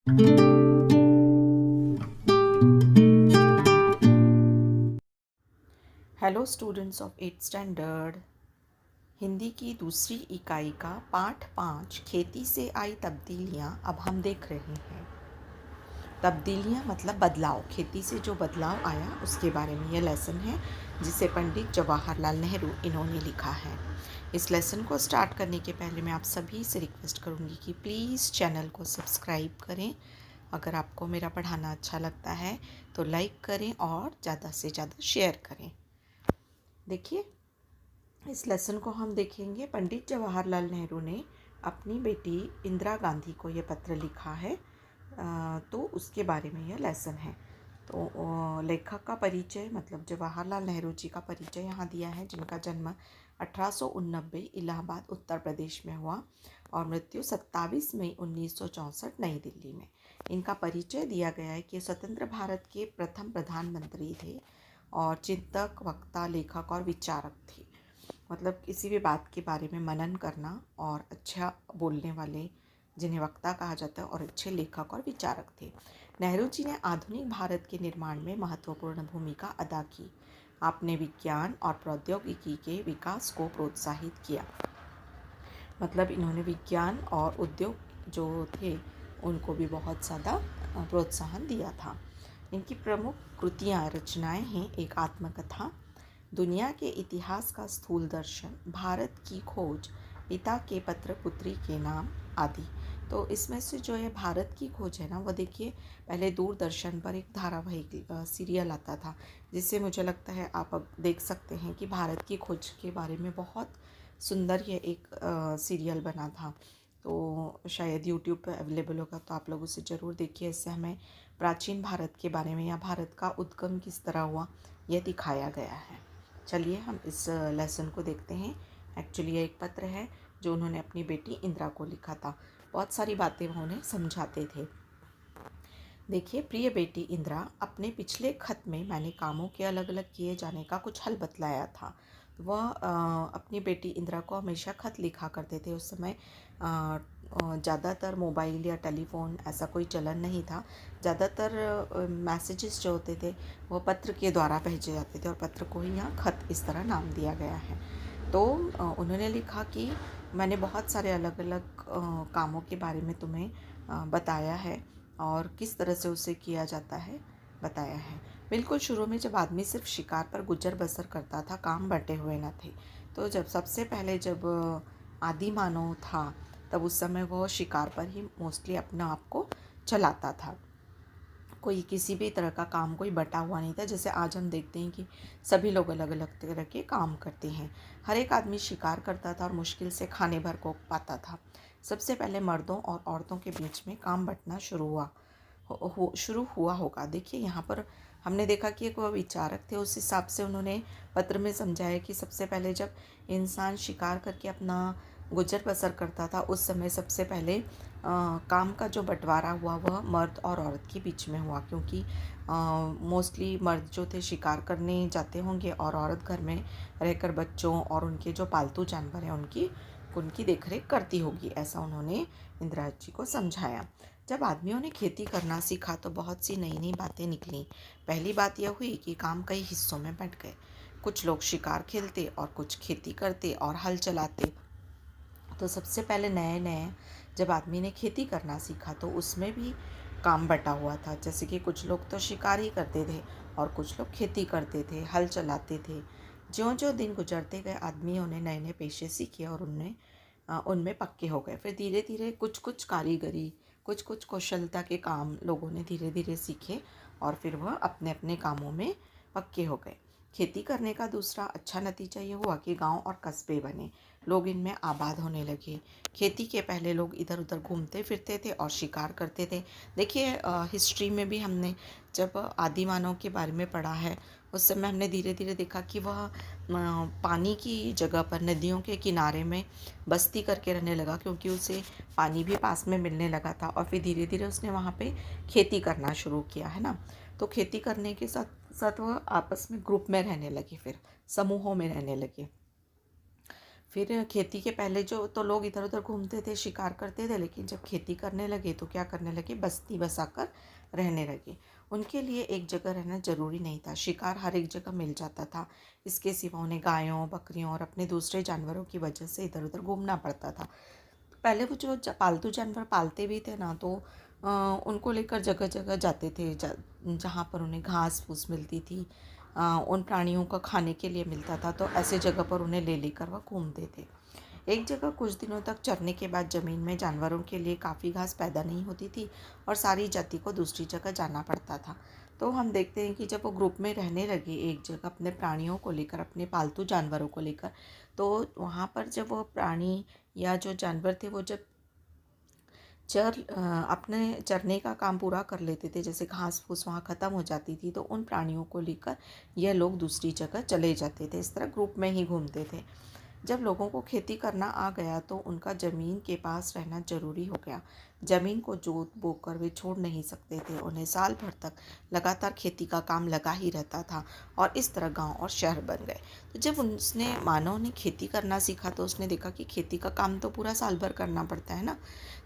Hello students of 8th standard. Hindi की दूसरी इकाई का पाठ 5 खेती से आई तब्दीलियाँ अब हम देख रहे हैं। तब्दीलियाँ मतलब बदलाव, खेती से जो बदलाव आया उसके बारे में यह लेसन है जिसे पंडित जवाहरलाल नेहरू इन्होंने लिखा है। इस लेसन को स्टार्ट करने के पहले मैं आप सभी से रिक्वेस्ट करूँगी कि प्लीज़ चैनल को सब्सक्राइब करें। अगर आपको मेरा पढ़ाना अच्छा लगता है तो लाइक करें और ज़्यादा से ज़्यादा शेयर करें। देखिए, इस लेसन को हम देखेंगे। पंडित जवाहरलाल नेहरू ने अपनी बेटी इंदिरा गांधी को ये पत्र लिखा है, तो उसके बारे में यह लेसन है। तो लेखक का परिचय मतलब जवाहरलाल नेहरू जी का परिचय यहाँ दिया है, जिनका जन्म 1889 इलाहाबाद उत्तर प्रदेश में हुआ और मृत्यु 27 मई 1964 नई दिल्ली में। इनका परिचय दिया गया है कि स्वतंत्र भारत के प्रथम प्रधानमंत्री थे और चिंतक, वक्ता, लेखक और विचारक थे। मतलब किसी भी बात के बारे में मनन करना और अच्छा बोलने वाले, जिन्हें वक्ता कहा जाता है, और अच्छे लेखक और विचारक थे। नेहरू जी ने आधुनिक भारत के निर्माण में महत्वपूर्ण भूमिका अदा की। आपने विज्ञान और प्रौद्योगिकी के विकास को प्रोत्साहित किया। मतलब इन्होंने विज्ञान और उद्योग जो थे उनको भी बहुत ज़्यादा प्रोत्साहन दिया था। इनकी प्रमुख कृतियाँ, रचनाएं हैं: एक आत्मकथा, दुनिया के इतिहास का स्थूल दर्शन, भारत की खोज, पिता के पत्र पुत्री के नाम आदि। तो इसमें से जो है भारत की खोज है ना, वो देखिए पहले दूरदर्शन पर एक धारावाहिक सीरियल आता था, जिससे मुझे लगता है आप अब देख सकते हैं कि भारत की खोज के बारे में बहुत सुंदर ये एक सीरियल बना था। तो शायद यूट्यूब पर अवेलेबल होगा, तो आप लोग उसे ज़रूर देखिए। इससे हमें प्राचीन भारत के बारे में या भारत का उद्गम किस तरह हुआ यह दिखाया गया है। चलिए हम इस लेसन को देखते हैं। एक्चुअली ये एक पत्र है जो उन्होंने अपनी बेटी इंदिरा को लिखा था। बहुत सारी बातें वो उन्हें समझाते थे। देखिए, प्रिय बेटी इंदिरा, अपने पिछले खत में मैंने कामों के अलग अलग किए जाने का कुछ हल बतलाया था। वह अपनी बेटी इंदिरा को हमेशा खत लिखा करते थे। उस समय ज़्यादातर मोबाइल या टेलीफोन ऐसा कोई चलन नहीं था। ज़्यादातर मैसेजेस जो होते थे वो पत्र के द्वारा भेजे जाते थे और पत्र को ही यहाँ खत इस तरह नाम दिया गया है। तो उन्होंने लिखा कि मैंने बहुत सारे अलग अलग कामों के बारे में तुम्हें बताया है और किस तरह से उसे किया जाता है बताया है। बिल्कुल शुरू में जब आदमी सिर्फ शिकार पर गुजर बसर करता था, काम बंटे हुए न थे। तो जब सबसे पहले जब आदि मानव था, तब उस समय वो शिकार पर ही मोस्टली अपने आप को चलाता था। कोई किसी भी तरह का काम कोई बटा हुआ नहीं था। जैसे आज हम देखते हैं कि सभी लोग अलग अलग तरह के काम करते हैं। हर एक आदमी शिकार करता था और मुश्किल से खाने भर को पाता था। सबसे पहले मर्दों और औरतों के बीच में काम बंटना शुरू हुआ होगा। देखिए, यहाँ पर हमने देखा कि एक वह विचारक थे, उस हिसाब से उन्होंने पत्र में समझाया कि सबसे पहले जब इंसान शिकार करके अपना गुजर बसर करता था, उस समय सबसे पहले काम का जो बंटवारा हुआ वह मर्द और औरत के बीच में हुआ, क्योंकि मोस्टली मर्द जो थे शिकार करने जाते होंगे और औरत घर में रहकर बच्चों और उनके जो पालतू जानवर हैं उनकी देखरेख करती होगी। ऐसा उन्होंने इंदिरा जी को समझाया। जब आदमियों ने खेती करना सीखा तो बहुत सी नई नई बातें निकली। पहली बात यह हुई कि काम कई हिस्सों में बंट गए। कुछ लोग शिकार खेलते और कुछ खेती करते और हल चलाते। तो सबसे पहले नए नए जब आदमी ने खेती करना सीखा तो उसमें भी काम बटा हुआ था। जैसे कि कुछ लोग तो शिकार ही करते थे और कुछ लोग खेती करते थे, हल चलाते थे। ज्यों ज्यों दिन गुजरते गए आदमियों ने नए नए पेशे सीखे और उनमें पक्के हो गए। फिर धीरे धीरे कुछ कुछ कारीगरी, कुछ कुछ कौशलता के काम लोगों ने धीरे धीरे सीखे और फिर वह अपने अपने कामों में पक्के हो गए। खेती करने का दूसरा अच्छा नतीजा ये हुआ कि गांव और कस्बे बने, लोग इनमें आबाद होने लगे। खेती के पहले लोग इधर उधर घूमते फिरते थे और शिकार करते थे। देखिए, हिस्ट्री में भी हमने जब आदि मानव के बारे में पढ़ा है, उस समय हमने धीरे धीरे देखा कि वह पानी की जगह पर नदियों के किनारे में बस्ती करके रहने लगा, क्योंकि उसे पानी भी पास में मिलने लगा था। और फिर धीरे धीरे उसने वहाँ पे खेती करना शुरू किया, है ना। तो खेती करने के साथ साथ वह आपस में ग्रुप में रहने लगे, फिर समूहों में रहने लगे। फिर खेती के पहले जो तो लोग इधर उधर घूमते थे, शिकार करते थे, लेकिन जब खेती करने लगे तो क्या करने लगे, बस्ती बसाकर रहने लगे। उनके लिए एक जगह रहना ज़रूरी नहीं था, शिकार हर एक जगह मिल जाता था। इसके सिवा उन्हें गायों, बकरियों और अपने दूसरे जानवरों की वजह से इधर उधर घूमना पड़ता था। पहले वो जो पालतू जानवर पालते भी थे ना, तो उनको लेकर जगह जगह जाते थे, जहाँ पर उन्हें घास फूस मिलती थी, उन प्राणियों का खाने के लिए मिलता था, तो ऐसे जगह पर उन्हें ले लेकर वह घूमते थे। एक जगह कुछ दिनों तक चरने के बाद ज़मीन में जानवरों के लिए काफ़ी घास पैदा नहीं होती थी और सारी जाति को दूसरी जगह जाना पड़ता था। तो हम देखते हैं कि जब वो ग्रुप में रहने लगे एक जगह अपने प्राणियों को लेकर, अपने पालतू जानवरों को लेकर, तो वहाँ पर जब वो प्राणी या जो जानवर थे वो जब अपने चरने का काम पूरा कर लेते थे, जैसे घास फूस वहाँ ख़त्म हो जाती थी, तो उन प्राणियों को लेकर यह लोग दूसरी जगह चले जाते थे। इस तरह ग्रुप में ही घूमते थे। जब लोगों को खेती करना आ गया तो उनका ज़मीन के पास रहना ज़रूरी हो गया। ज़मीन को जोत बोकर वे छोड़ नहीं सकते थे, उन्हें साल भर तक लगातार खेती का काम लगा ही रहता था और इस तरह गांव और शहर बन गए। तो जब उसने मानव ने खेती करना सीखा तो उसने देखा कि खेती का काम तो पूरा साल भर करना पड़ता है ना,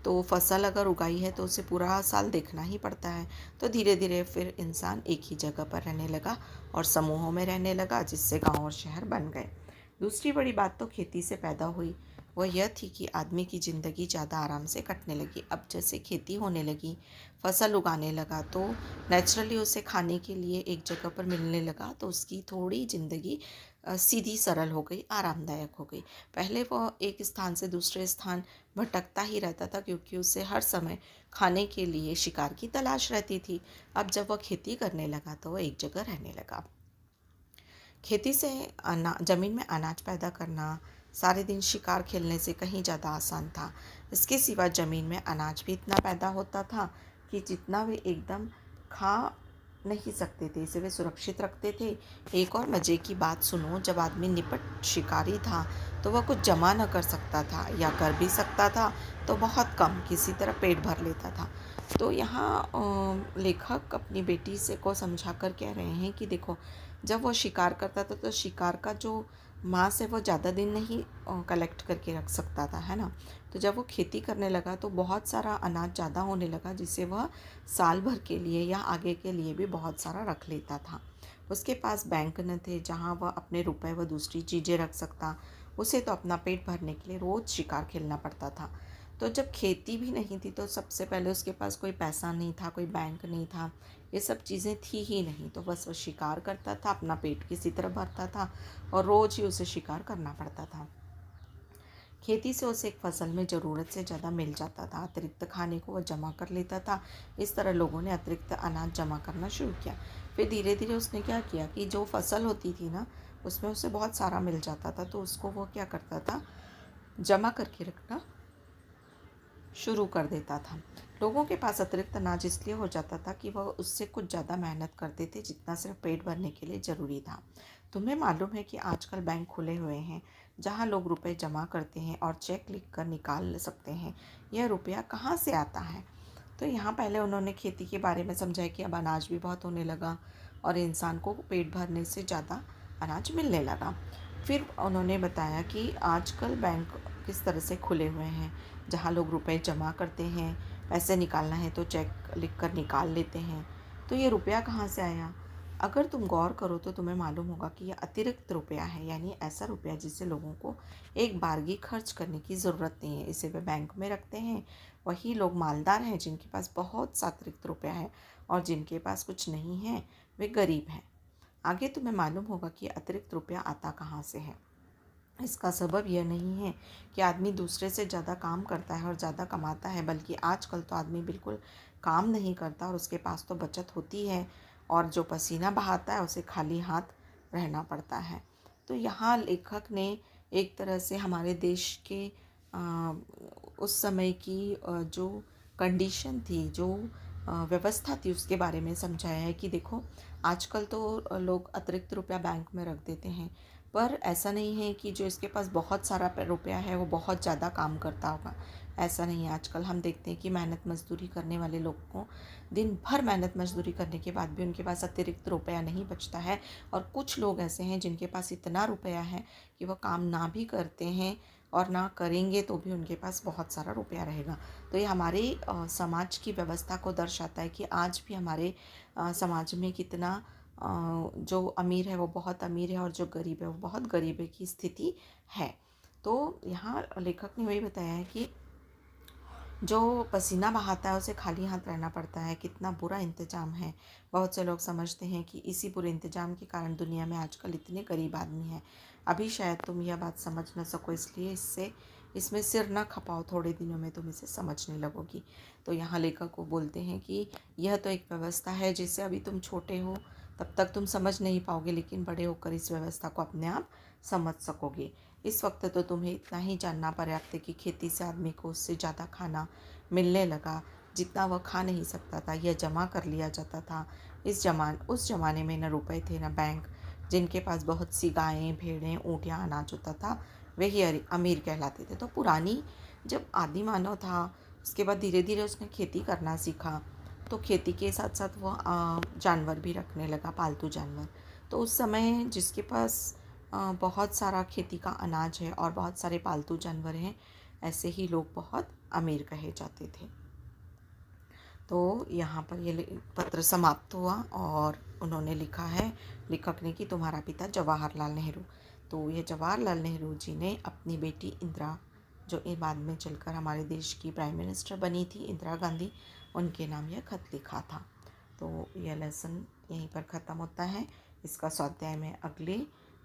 तो फसल अगर उगाई है तो उसे पूरा साल देखना ही पड़ता है। तो धीरे धीरे फिर इंसान एक ही जगह पर रहने लगा और समूहों में रहने लगा, जिससे गांव और शहर बन गए। दूसरी बड़ी बात तो खेती से पैदा हुई, वह यह थी कि आदमी की ज़िंदगी ज़्यादा आराम से कटने लगी। अब जैसे खेती होने लगी, फसल उगाने लगा, तो नेचुरली उसे खाने के लिए एक जगह पर मिलने लगा, तो उसकी थोड़ी ज़िंदगी सीधी सरल हो गई, आरामदायक हो गई। पहले वह एक स्थान से दूसरे स्थान भटकता ही रहता था, क्योंकि उसे हर समय खाने के लिए शिकार की तलाश रहती थी। अब जब वह खेती करने लगा तो वह एक जगह रहने लगा। खेती से ज़मीन में अनाज पैदा करना सारे दिन शिकार खेलने से कहीं ज़्यादा आसान था। इसके सिवा ज़मीन में अनाज भी इतना पैदा होता था कि जितना वे एकदम खा नहीं सकते थे, इसे वे सुरक्षित रखते थे। एक और मज़े की बात सुनो, जब आदमी निपट शिकारी था तो वह कुछ जमा न कर सकता था, या कर भी सकता था तो बहुत कम, किसी तरह पेट भर लेता था। तो यहाँ लेखक अपनी बेटी से को समझा कर कह रहे हैं कि देखो, जब वो शिकार करता था तो शिकार का जो मांस है वो ज़्यादा दिन नहीं कलेक्ट करके रख सकता था, है ना। तो जब वो खेती करने लगा तो बहुत सारा अनाज ज़्यादा होने लगा, जिसे वह साल भर के लिए या आगे के लिए भी बहुत सारा रख लेता था। उसके पास बैंक न थे जहाँ वह अपने रुपए व दूसरी चीज़ें रख सकता। उसे तो अपना पेट भरने के लिए रोज़ शिकार खेलना पड़ता था। तो जब खेती भी नहीं थी तो सबसे पहले उसके पास कोई पैसा नहीं था, कोई बैंक नहीं था, ये सब चीज़ें थी ही नहीं। तो बस वो शिकार करता था, अपना पेट किसी तरह भरता था और रोज़ ही उसे शिकार करना पड़ता था। खेती से उसे एक फसल में ज़रूरत से ज़्यादा मिल जाता था, अतिरिक्त खाने को वह जमा कर लेता था। इस तरह लोगों ने अतिरिक्त अनाज जमा करना शुरू किया। फिर धीरे धीरे उसने क्या किया कि जो फसल होती थी ना, उसमें उसे बहुत सारा मिल जाता था, तो उसको वो क्या करता था, जमा करके रखना शुरू कर देता था। लोगों के पास अतिरिक्त अनाज इसलिए हो जाता था कि वह उससे कुछ ज़्यादा मेहनत करते थे, जितना सिर्फ पेट भरने के लिए ज़रूरी था। तुम्हें मालूम है कि आजकल बैंक खुले हुए हैं जहां लोग रुपए जमा करते हैं और चेक लिख कर निकाल सकते हैं। यह रुपया कहाँ से आता है? तो यहाँ पहले उन्होंने खेती के बारे में समझाया कि अब अनाज भी बहुत होने लगा और इंसान को पेट भरने से ज़्यादा अनाज मिलने लगा। फिर उन्होंने बताया कि आजकल बैंक किस तरह से खुले हुए हैं, जहाँ लोग रुपए जमा करते हैं, पैसे निकालना है तो चेक लिख कर निकाल लेते हैं। तो ये रुपया कहाँ से आया? अगर तुम गौर करो तो तुम्हें मालूम होगा कि यह अतिरिक्त रुपया है, यानी ऐसा रुपया जिसे लोगों को एक बारगी खर्च करने की ज़रूरत नहीं है। इसे वे बैंक में रखते हैं। वही लोग मालदार हैं जिनके पास बहुत सा अतिरिक्त रुपया है, और जिनके पास कुछ नहीं है वे गरीब हैं। आगे तुम्हें मालूम होगा कि अतिरिक्त रुपया आता कहाँ से है। इसका सबब यह नहीं है कि आदमी दूसरे से ज़्यादा काम करता है और ज़्यादा कमाता है, बल्कि आजकल तो आदमी बिल्कुल काम नहीं करता और उसके पास तो बचत होती है, और जो पसीना बहाता है उसे खाली हाथ रहना पड़ता है। तो यहाँ लेखक ने एक तरह से हमारे देश के अ, उस समय की जो कंडीशन थी, जो व्यवस्था थी, उसके बारे में समझाया है कि देखो, आजकल तो लोग अतिरिक्त रुपया बैंक में रख देते हैं, पर ऐसा नहीं है कि जो इसके पास बहुत सारा रुपया है वो बहुत ज़्यादा काम करता होगा, ऐसा नहीं है। आजकल हम देखते हैं कि मेहनत मजदूरी करने वाले लोगों को दिन भर मेहनत मजदूरी करने के बाद भी उनके पास अतिरिक्त रुपया नहीं बचता है, और कुछ लोग ऐसे हैं जिनके पास इतना रुपया है कि वह काम ना भी करते हैं और ना करेंगे तो भी उनके पास बहुत सारा रुपया रहेगा। तो ये हमारे समाज की व्यवस्था को दर्शाता है कि आज भी हमारे समाज में कितना जो अमीर है वो बहुत अमीर है और जो गरीब है वो बहुत गरीब है की स्थिति है। तो यहाँ लेखक ने वही बताया है कि जो पसीना बहाता है उसे खाली हाथ रहना पड़ता है, कितना बुरा इंतज़ाम है। बहुत से लोग समझते हैं कि इसी बुरे इंतज़ाम के कारण दुनिया में आजकल इतने गरीब आदमी हैं। अभी शायद तुम यह बात समझ न सको, इसलिए इसमें सिर न खपाओ, थोड़े दिनों में तुम इसे समझने लगोगी। तो यहाँ लेखक को बोलते हैं कि यह तो एक व्यवस्था है जिससे अभी तुम छोटे हो तब तक तुम समझ नहीं पाओगे, लेकिन बड़े होकर इस व्यवस्था को अपने आप समझ सकोगे। इस वक्त तो तुम्हें इतना ही जानना पर्याप्त है कि खेती से आदमी को उससे ज़्यादा खाना मिलने लगा जितना वह खा नहीं सकता था। यह जमा कर लिया जाता था। उस ज़माने में न रुपए थे न बैंक। जिनके पास बहुत सी गायें, भेड़ें, ऊँट या अनाज होता था वही अमीर कहलाते थे। तो पुरानी जब आदि मानव था उसके बाद धीरे धीरे उसने खेती करना सीखा, तो खेती के साथ साथ वह जानवर भी रखने लगा, पालतू जानवर। तो उस समय जिसके पास बहुत सारा खेती का अनाज है और बहुत सारे पालतू जानवर हैं, ऐसे ही लोग बहुत अमीर कहे जाते थे। तो यहाँ पर ये पत्र समाप्त हुआ और उन्होंने लिखा है, लेखक ने, कि तुम्हारा पिता जवाहरलाल नेहरू। तो ये जवाहरलाल नेहरू जी ने अपनी बेटी इंदिरा, जो बाद में चलकर हमारे देश की प्राइम मिनिस्टर बनी थी, इंदिरा गांधी, उनके नाम यह खत लिखा था। तो यह लेसन यहीं पर ख़त्म होता है। इसका स्वाध्याय मैं अगले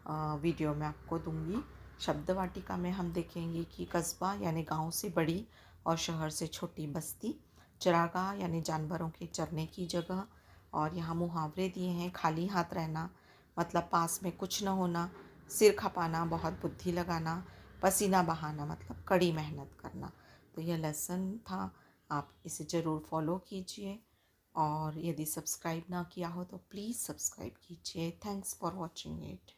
वीडियो में आपको दूंगी। शब्द वाटिका में हम देखेंगे कि कस्बा यानी गांव से बड़ी और शहर से छोटी बस्ती, चरागाह यानी जानवरों के चरने की जगह, और यहाँ मुहावरे दिए हैं। खाली हाथ रहना मतलब पास में कुछ न होना, सिर खपाना बहुत बुद्धि लगाना, पसीना बहाना मतलब कड़ी मेहनत करना। तो यह लेसन था, आप इसे ज़रूर फॉलो कीजिए, और यदि सब्सक्राइब ना किया हो तो प्लीज़ सब्सक्राइब कीजिए। Thanks for watching it.